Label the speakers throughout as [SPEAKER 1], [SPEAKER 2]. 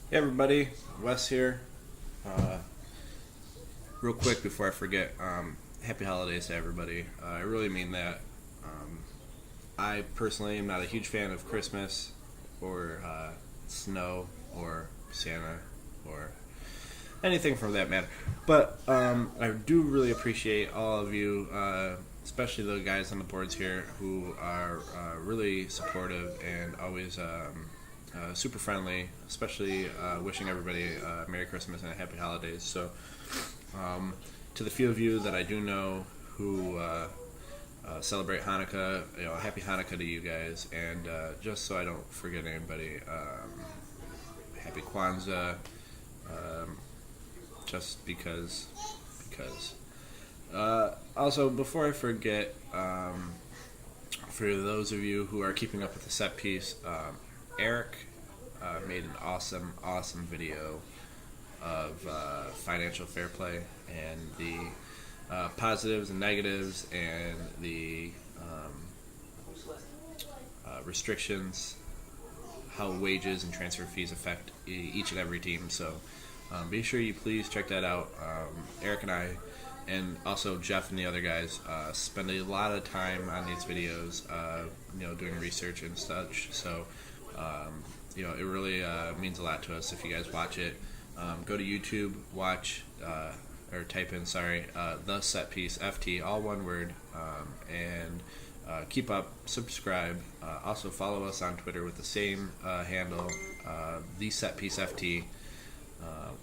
[SPEAKER 1] Hey everybody, Wes here. Uh, Real quick before I forget, happy holidays to everybody. I really mean that. Um, I personally am not a huge fan of Christmas or snow or Santa or anything from that matter. But I do really appreciate all of you, especially the guys on the boards here who are really supportive and always super friendly, especially wishing everybody Merry Christmas and Happy Holidays. So, um, to the few of you that I do know who celebrate Hanukkah, Happy Hanukkah to you guys. And just so I don't forget anybody, Happy Kwanzaa. Um, just because. Also, before I forget, for those of you who are keeping up with the set piece, Eric made an awesome video of financial fair play and the positives and negatives and the restrictions, how wages and transfer fees affect each and every team. So be sure you please check that out. Eric and I, and also Jeff and the other guys, spend a lot of time on these videos, doing research and such. So, it really means a lot to us if you guys watch it. Go to YouTube, watch, or type in, the set piece, FT, all one word, and keep up, subscribe. Also follow us on Twitter with the same handle, the set piece FT.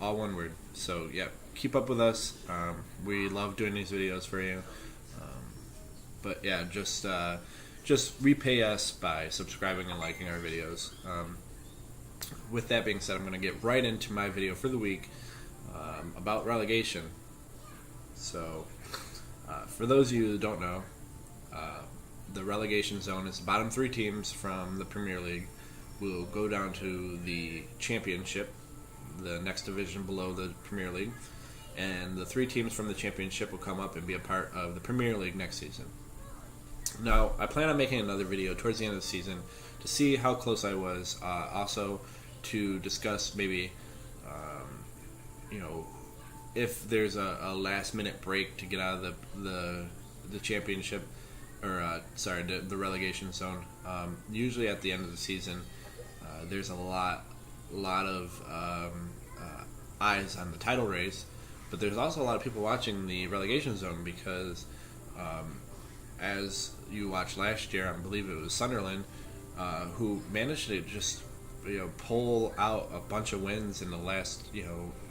[SPEAKER 1] All one word. So yeah, keep up with us. We love doing these videos for you. But yeah, just repay us by subscribing and liking our videos. With that being said, I'm going to get right into my video for the week about relegation. So, for those of you who don't know, the relegation zone is the bottom three teams from the Premier League will go down to the Championship, the next division below the Premier League, and the three teams from the Championship will come up and be a part of the Premier League next season. Now, I plan on making another video towards the end of the season to see how close I was, also to discuss maybe, if there's a last-minute break to get out of the Championship, or the relegation zone. Usually at the end of the season, there's a lot of eyes on the title race, but there's also a lot of people watching the relegation zone because, as you watched last year, I believe it was Sunderland, who managed to just pull out a bunch of wins in the last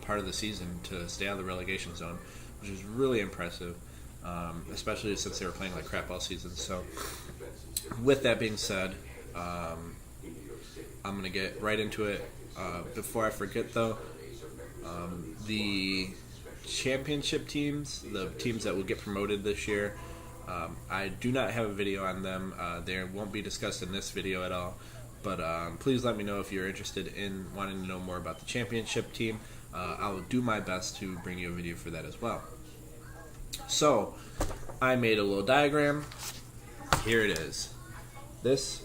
[SPEAKER 1] part of the season to stay out of the relegation zone, which is really impressive, especially since they were playing like crap all season. So, with that being said, I'm gonna get right into it. Before I forget, though, the championship teams, the teams that will get promoted this year, I do not have a video on them. They won't be discussed in this video at all. But please let me know if you're interested in wanting to know more about the championship team. I will do my best to bring you a video for that as well. So, I made a little diagram. Here it is. This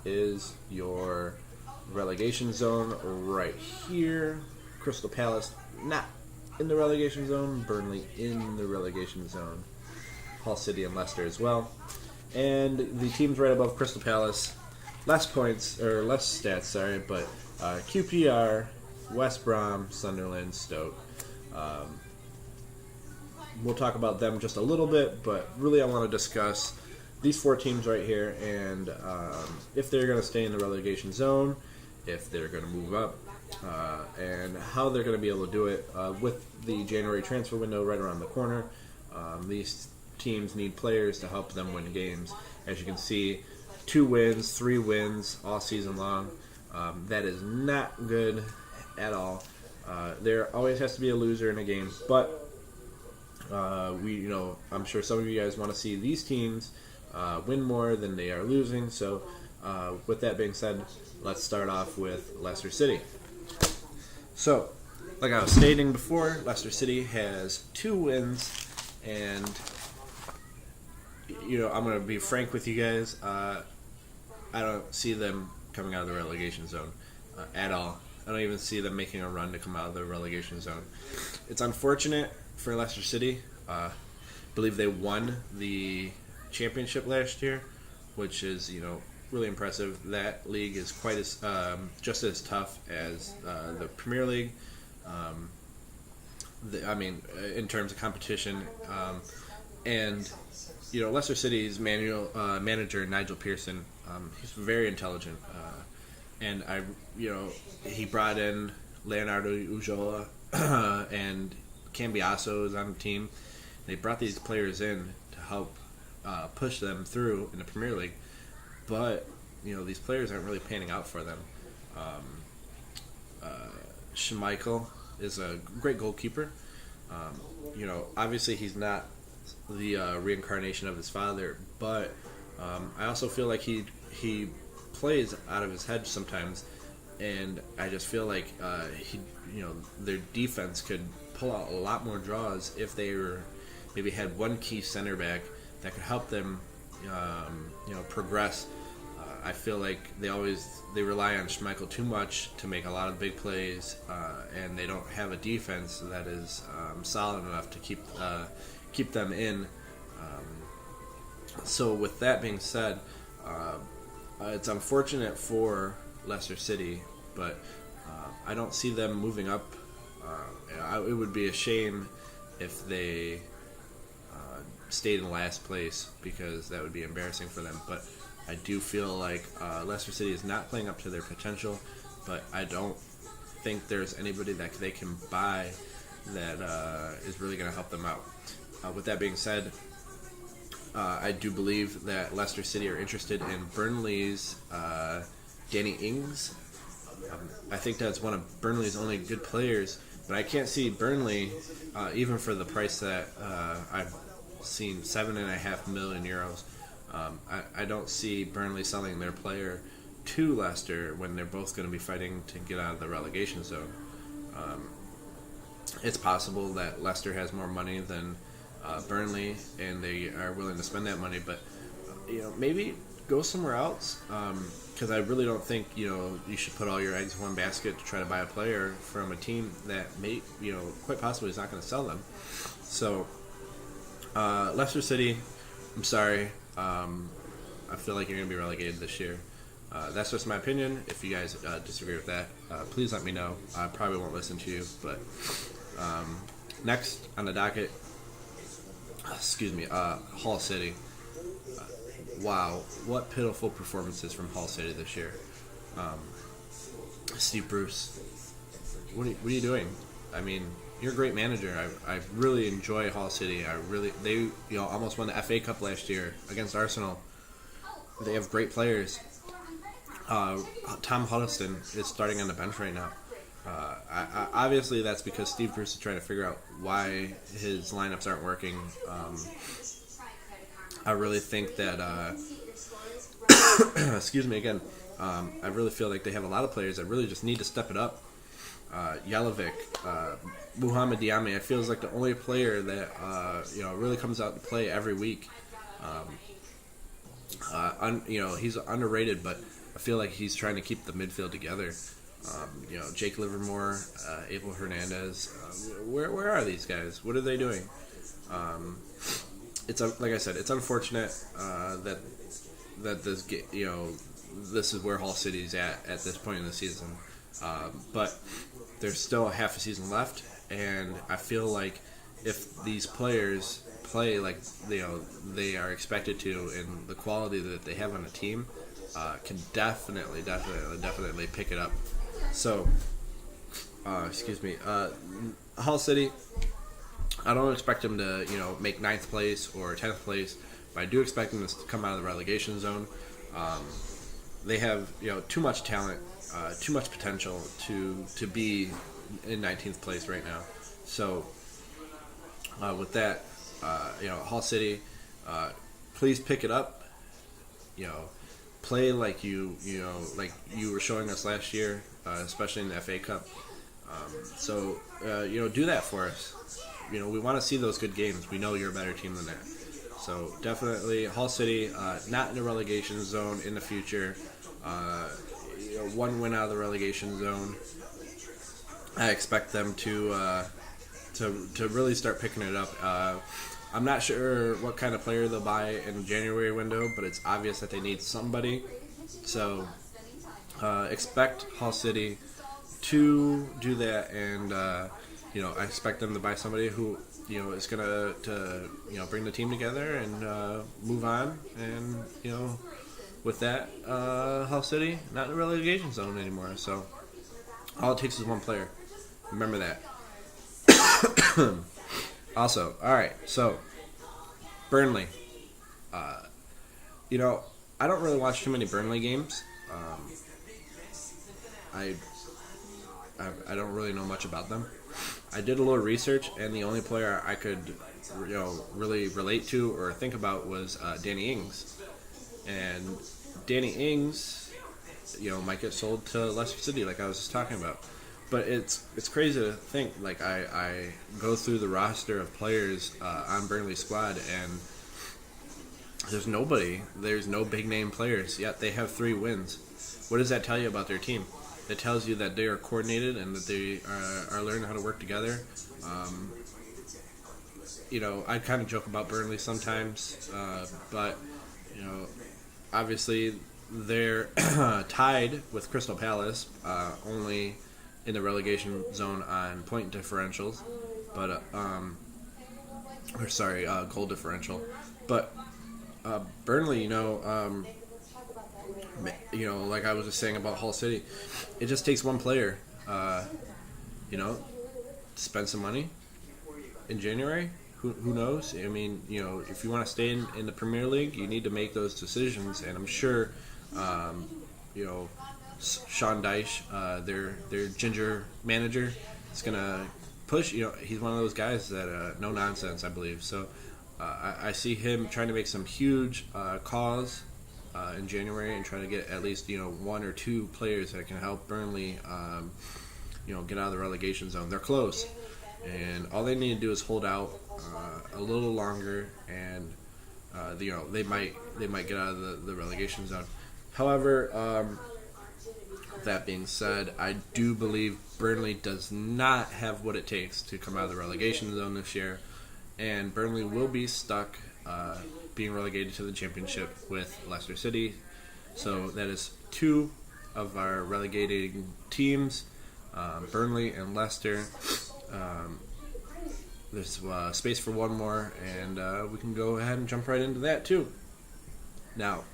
[SPEAKER 1] is your relegation zone right here. Crystal Palace not in the relegation zone. Burnley in the relegation zone. Hull City and Leicester as well. And the teams right above Crystal Palace, less points, or less stats, but QPR, West Brom, Sunderland, Stoke. We'll talk about them just a little bit, but really I want to discuss these four teams right here and if they're going to stay in the relegation zone, if they're going to move up, and how they're going to be able to do it with the January transfer window right around the corner. These teams need players to help them win games. As you can see, 2 wins, 3 wins all season long. That is not good at all. There always has to be a loser in a game, but I'm sure some of you guys want to see these teams win more than they are losing. So, with that being said, let's start off with Leicester City. So, like I was stating before, Leicester City has 2 wins, and I'm going to be frank with you guys. I don't see them coming out of the relegation zone at all. I don't even see them making a run to come out of the relegation zone. It's unfortunate for Leicester City. I believe they won the championship last year, which is really impressive. That league is quite as just as tough as the Premier League. In terms of competition, and Leicester City's manager Nigel Pearson, he's very intelligent, and he brought in Leonardo Ujola and Cambiasso is on the team. They brought these players in to help push them through in the Premier League, but these players aren't really panning out for them. Schmeichel is a great goalkeeper. Obviously he's not the reincarnation of his father, but I also feel like he plays out of his head sometimes, and I just feel like their defense could pull out a lot more draws if they maybe had one key center back that could help them progress. I feel like they rely on Schmeichel too much to make a lot of big plays, and they don't have a defense that is solid enough to keep them in. So with that being said, it's unfortunate for Leicester City, but I don't see them moving up. It would be a shame if they stayed in last place, because that would be embarrassing for them. But I do feel like Leicester City is not playing up to their potential, but I don't think there's anybody that they can buy that is really going to help them out. With that being said, I do believe that Leicester City are interested in Burnley's Danny Ings. I think that's one of Burnley's only good players, but I can't see Burnley, even for the price that I've seen, €7.5 million. I don't see Burnley selling their player to Leicester when they're both going to be fighting to get out of the relegation zone. It's possible that Leicester has more money than Burnley, and they are willing to spend that money, but maybe go somewhere else, because I really don't think you should put all your eggs in one basket to try to buy a player from a team that may quite possibly is not going to sell them. So Leicester City, I'm sorry, I feel like you're going to be relegated this year. That's just my opinion. If you guys disagree with that, please let me know. I probably won't listen to you, but next on the docket, Hull City. Wow, what pitiful performances from Hull City this year. Steve Bruce, what are you doing? I mean, you're a great manager. I really enjoy Hull City. They almost won the FA Cup last year against Arsenal. They have great players. Tom Huddleston is starting on the bench right now. Obviously, that's because Steve Bruce is trying to figure out why his lineups aren't working. I really think that, excuse me again, I really feel like they have a lot of players that really just need to step it up. Jelavic, Muhammad Diame, it feels like the only player that really comes out to play every week. He's underrated, but I feel like he's trying to keep the midfield together. Jake Livermore, Abel Hernandez, where are these guys? What are they doing? It's like I said, it's unfortunate that this is where Hull City's at this point in the season. But there's still half a season left, and I feel like if these players play like they are expected to, and the quality that they have on the team, can definitely pick it up. So, Hull City, I don't expect them to make 9th place or 10th place, but I do expect them to come out of the relegation zone. They have too much talent, too much potential to be in 19th place right now. So with that, Hull City, please pick it up. Play like you were showing us last year, especially in the FA Cup. So do that for us. We want to see those good games. We know you're a better team than that. So definitely Hull City, not in the relegation zone in the future. One win out of the relegation zone, I expect them to really start picking it up. I'm not sure what kind of player they'll buy in the January window, but it's obvious that they need somebody. So expect Hull City to do that, and I expect them to buy somebody who is gonna bring the team together and move on, and with that, Hull City not in the relegation zone anymore. So all it takes is one player. Remember that. Also, all right. So Burnley. I don't really watch too many Burnley games. I don't really know much about them. I did a little research, and the only player I could really relate to or think about was Danny Ings. And Danny Ings, might get sold to Leicester City, like I was just talking about. But it's crazy to think. Like I go through the roster of players on Burnley's squad, and there's nobody. There's no big name players. Yet they have 3 wins. What does that tell you about their team? It tells you that they are coordinated and that they are learning how to work together. I kind of joke about Burnley sometimes, but obviously they're tied with Crystal Palace, only in the relegation zone on point differentials, but goal differential. But Burnley, like I was just saying about Hull City, it just takes one player, to spend some money in January. Who knows? I mean, if you want to stay in the Premier League, you need to make those decisions, and I'm sure, Sean Dyche, their ginger manager, is gonna push. He's one of those guys that no nonsense, I believe. So I see him trying to make some huge calls in January and try to get at least 1 or 2 players that can help Burnley get out of the relegation zone. They're close, and all they need to do is hold out a little longer, and they might get out of the relegation zone. However, that being said, I do believe Burnley does not have what it takes to come out of the relegation zone this year, and Burnley will be stuck being relegated to the Championship with Leicester City. So that is 2 of our relegating teams, Burnley and Leicester. There's space for one more, and we can go ahead and jump right into that too. Now,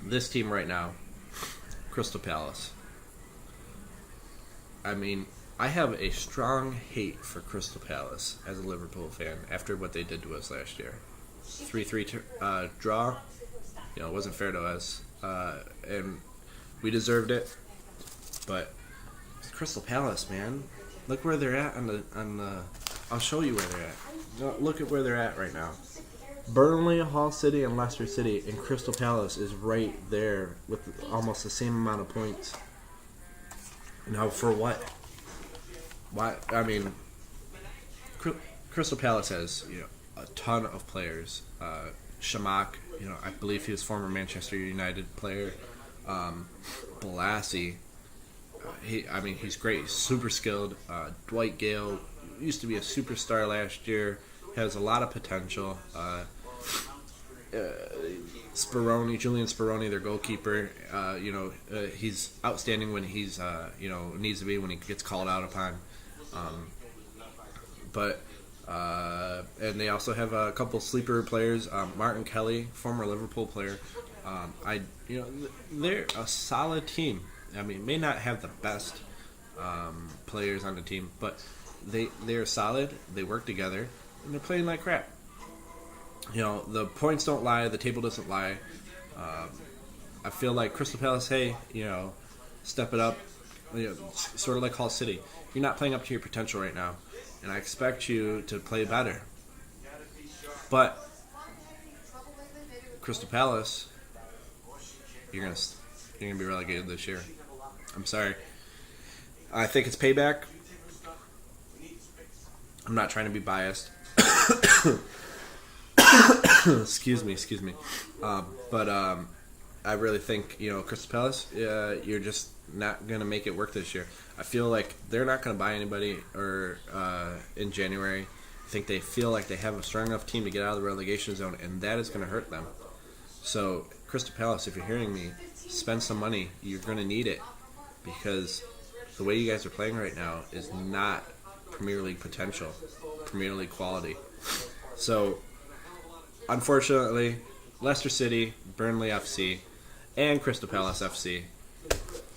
[SPEAKER 1] this team right now, Crystal Palace. I mean, I have a strong hate for Crystal Palace as a Liverpool fan after what they did to us last year. 3-3 draw. It wasn't fair to us, and we deserved it. But it's Crystal Palace, man. Look where they're at on the. I'll show you where they're at. Look at where they're at right now. Burnley, Hull City, and Leicester City, and Crystal Palace is right there with almost the same amount of points. Now, for what? Why? I mean, Crystal Palace has a ton of players. Shamak, I believe he was former Manchester United player. Balassi, he's great. He's super skilled. Dwight Gale used to be a superstar last year. Has a lot of potential. Julian Speroni, their goalkeeper, he's outstanding when he's needs to be when he gets called out upon. And they also have a couple sleeper players. Martin Kelly, former Liverpool player. They're a solid team. I mean, may not have the best players on the team, but they're solid. They work together, and they're playing like crap. The points don't lie. The table doesn't lie. I feel like Crystal Palace, hey, step it up. Sort of like Hull City. You're not playing up to your potential right now, and I expect you to play better. But Crystal Palace, you're gonna be relegated this year. I'm sorry. I think it's payback. I'm not trying to be biased. Excuse me. But I really think Crystal Palace, you're just not going to make it work this year. I feel like they're not going to buy anybody or in January. I think they feel like they have a strong enough team to get out of the relegation zone, and that is going to hurt them. So, Crystal Palace, if you're hearing me, spend some money. You're going to need it because the way you guys are playing right now is not Premier League potential, Premier League quality. So, unfortunately, Leicester City, Burnley FC, and Crystal Palace FC,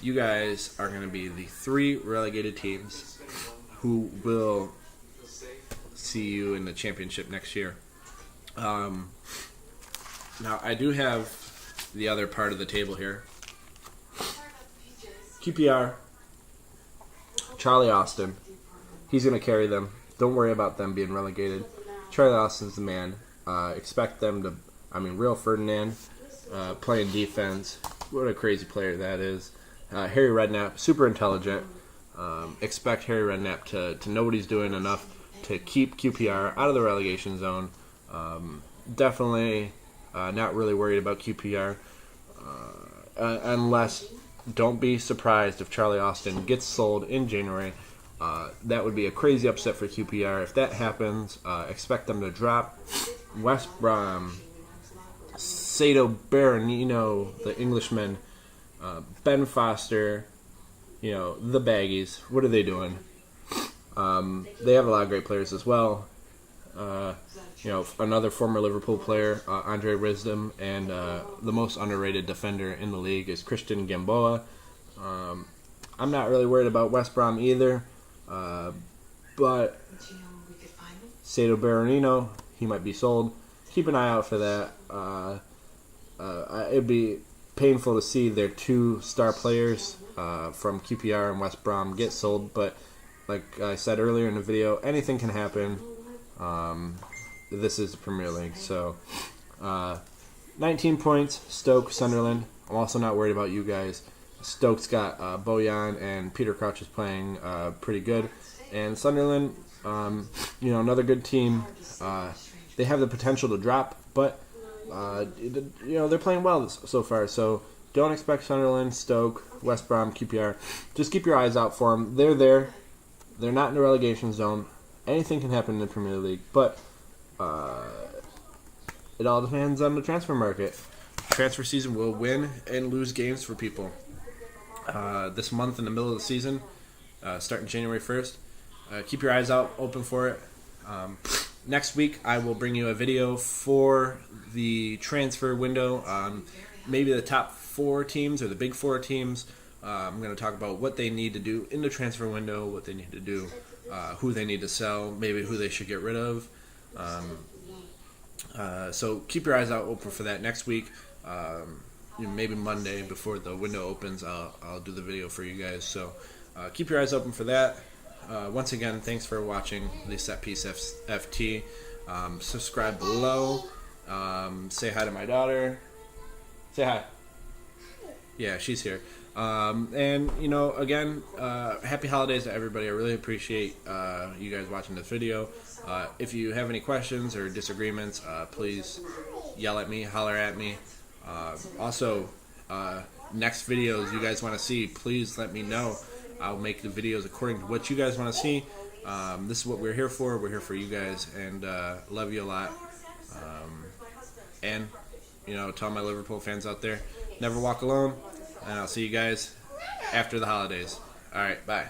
[SPEAKER 1] you guys are going to be the 3 relegated teams who will see you in the championship next year. Now, I do have the other part of the table here. QPR, Charlie Austin. He's going to carry them. Don't worry about them being relegated. Charlie Austin's the man. Expect them to, Real Ferdinand playing defense. What a crazy player that is. Harry Redknapp, super intelligent. Expect Harry Redknapp to know what he's doing enough to keep QPR out of the relegation zone. Definitely not really worried about QPR. Unless, don't be surprised if Charlie Austin gets sold in January. That would be a crazy upset for QPR. If that happens, expect them to drop. West Brom, Sato Baronino, the Englishman, Ben Foster, the Baggies. What are they doing? They have a lot of great players as well. Another former Liverpool player, Andre Risdom, and the most underrated defender in the league is Christian Gamboa. I'm not really worried about West Brom either, but Sato Baronino, he might be sold. Keep an eye out for that. It'd be painful to see their 2 star players from QPR and West Brom get sold, but like I said earlier in the video, anything can happen. This is the Premier League. So, 19 points, Stoke, Sunderland. I'm also not worried about you guys. Stoke's got Bojan and Peter Crouch is playing pretty good. And Sunderland, another good team. They have the potential to drop, but, they're playing well so far. So, don't expect Sunderland, Stoke, West Brom, QPR. Just keep your eyes out for them. They're there. They're not in the relegation zone. Anything can happen in the Premier League, but it all depends on the transfer market. Transfer season will win and lose games for people. This month, in the middle of the season, starting January 1st, keep your eyes out open for it. Next week, I will bring you a video for the transfer window on maybe the top 4 teams or the big 4 teams. I'm going to talk about what they need to do in the transfer window, what they need to do, who they need to sell, maybe who they should get rid of. So keep your eyes out open for that next week. Maybe Monday before the window opens, I'll do the video for you guys. So keep your eyes open for that. Once again, thanks for watching the Set Piece FT. Subscribe below. Say hi to my daughter. Say hi. Yeah, she's here. Again, happy holidays to everybody. I really appreciate you guys watching this video. If you have any questions or disagreements, please yell at me, holler at me. Also, next videos you guys want to see, please let me know. I'll make the videos according to what you guys want to see. This is what we're here for. We're here for you guys, and love you a lot. And to all my Liverpool fans out there, never walk alone. And I'll see you guys after the holidays. All right, bye.